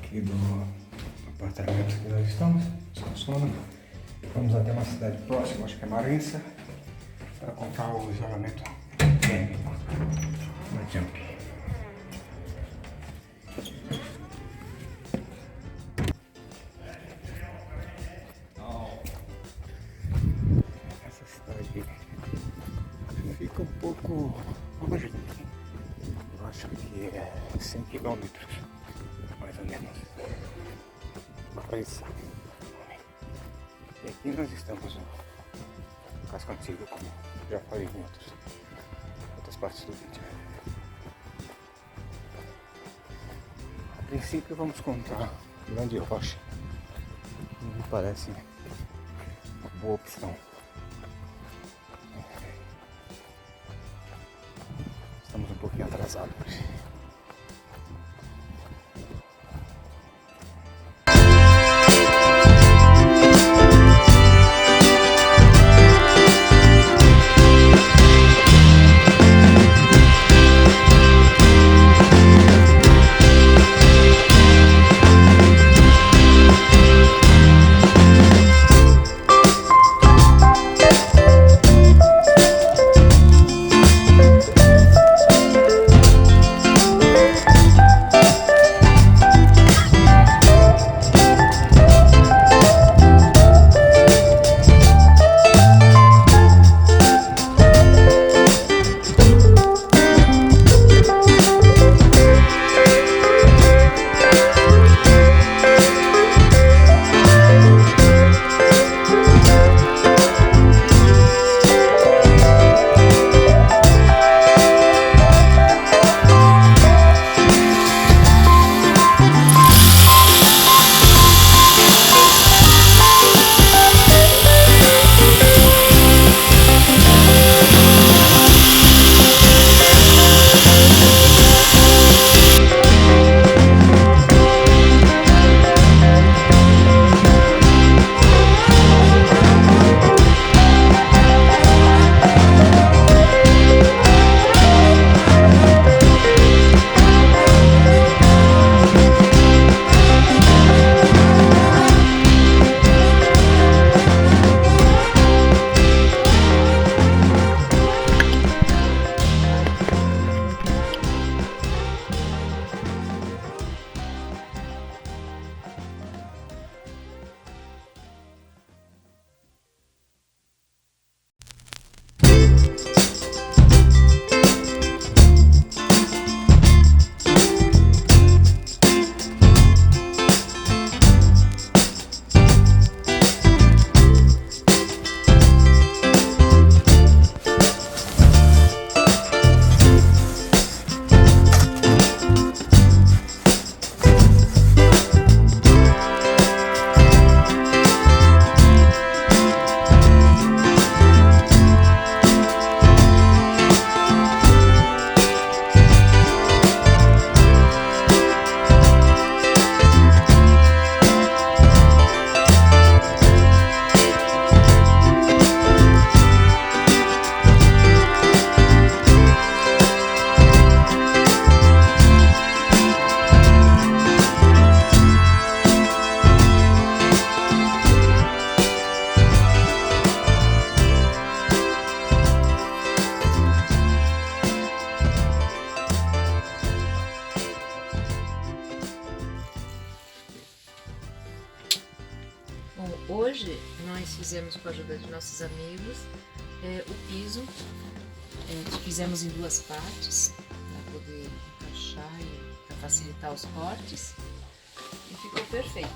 aqui do apartamento que nós estamos, funciona. Vamos até uma cidade próxima, acho que é Marença, para comprar o isolamento térmico da Jump. Essa cidade fica um pouco longe daqui. Eu acho que é 100 quilômetros, mais ou menos. Mas, e aqui nós estamos no casco antigo, como já falei em outras partes do vídeo. A princípio vamos comprar lã de rocha, me parece uma boa opção. Estamos um pouquinho atrasados hoje. Hoje nós fizemos com a ajuda de nossos amigos o piso, fizemos em duas partes para poder encaixar e para facilitar os cortes e ficou perfeito.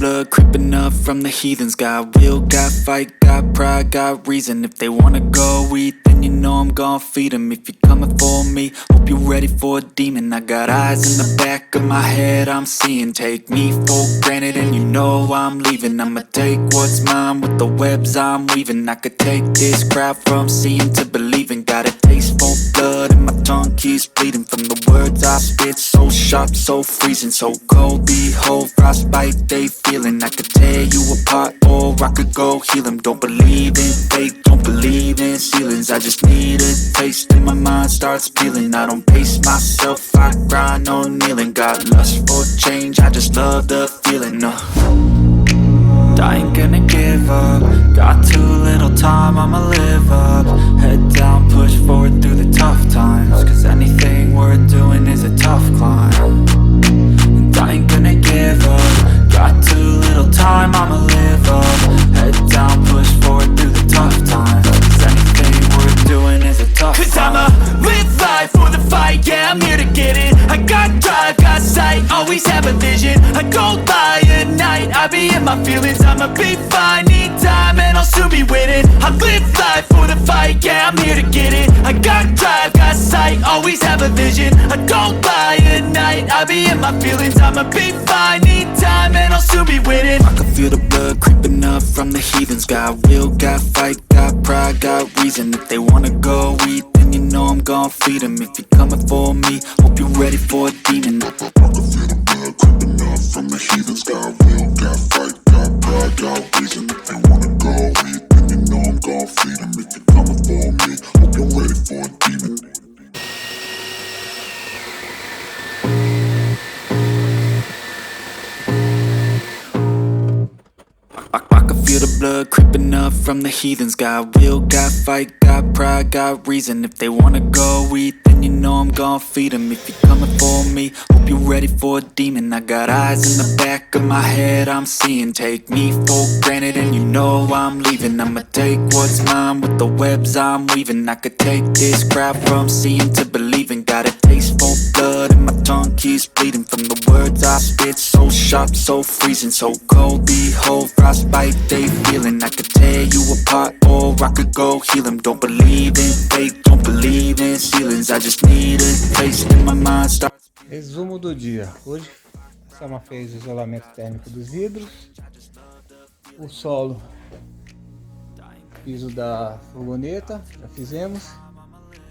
blood creeping up from the heathens. Got will, got fight, got pride, got reason. If they wanna go eat, then you know I'm gon' feed them. If you're coming for me, hope you're ready for a demon. I got eyes in the back of my head, I'm seeing. Take me for granted and you know I'm leaving. I'ma take what's mine with the webs I'm weaving. I could take this crowd from seeing to believing. Got a taste for blood and my tongue keeps bleeding from the words I spit. So sharp, so freezing, so cold. Behold, frostbite they feeling. I could tear you apart or I could go heal them. Don't believe in fate, don't believe in ceilings. I just need a taste and my mind starts peeling. I don't pace myself, I grind on kneeling. Got lust for change, I just love the feeling. I ain't gonna give up. Got too little time, I'ma live up. Head down, push forward through the tough times. Cause anything worth doing is a tough climb. And I ain't gonna give up. Got too little time, I'ma live up. Head down, push forward through the tough times. Cause anything worth doing is a tough climb. Cause I'ma live life for the fight, yeah, I'm here to get it. I got drive, got sight, always have a vision. I don't lie at night, I be in my feelings. I'ma be fine, need time and I'll soon be winning. I live life for the fight, yeah, I'm here to get it. I got drive, got sight, always have a vision. I don't lie at night, I be in my feelings. I'ma be fine, need time and I'll soon be winning. I can feel the blood creeping up from the heathens. Got will, got fight, got pride, got reason. If they wanna go eat, then you know I'm gon' feed them. If you're coming for me, hope you're ready for a demon. I can feel the blood creeping up from the heathens. Got will, got fight, got pride, got reason. If they wanna go eat, then you know I'm gon' feed them. If you're coming for me, hope you're ready for a demon. I can feel the blood creeping up from the heathens. Got will, got fight, got pride, got reason. If they wanna go eat, then you know I'm gon' feed them. If you're coming for me, hope you're ready for a demon. I got eyes in the back of my head, I'm seeing. Take me for granted and you know I'm leaving. I'ma take what's mine with the webs I'm weaving. I could take this crowd from seeing to believing. Got a taste for blood and my tongue keeps bleeding from the words I spit. So sharp, so freezing, so cold. Behold, frostbite they feeling. I could tear you apart or I could go heal them. Don't believe in fate, don't believe in ceilings. I just need a taste and my mind starts. Resumo do dia. Hoje a Selma fez o isolamento térmico dos vidros, o solo, piso da fugoneta, já fizemos,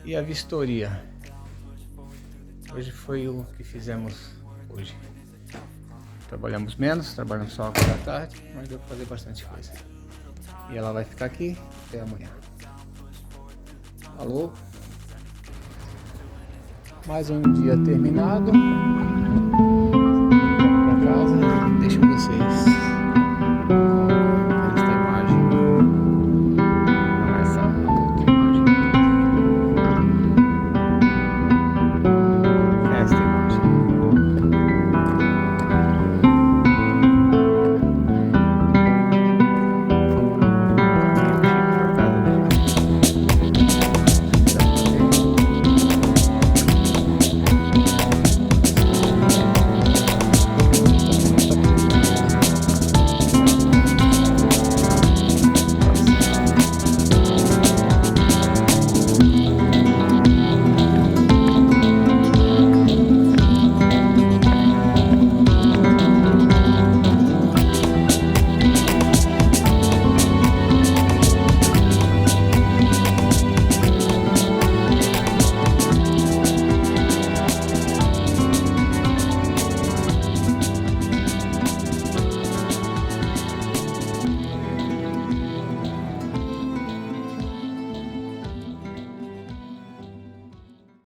e a vistoria. Hoje foi o que fizemos hoje. Trabalhamos menos, trabalhamos só agora à tarde, mas deu para fazer bastante coisa. E ela vai ficar aqui até amanhã. Falou? Mais um dia terminado. Vou para casa e deixo vocês.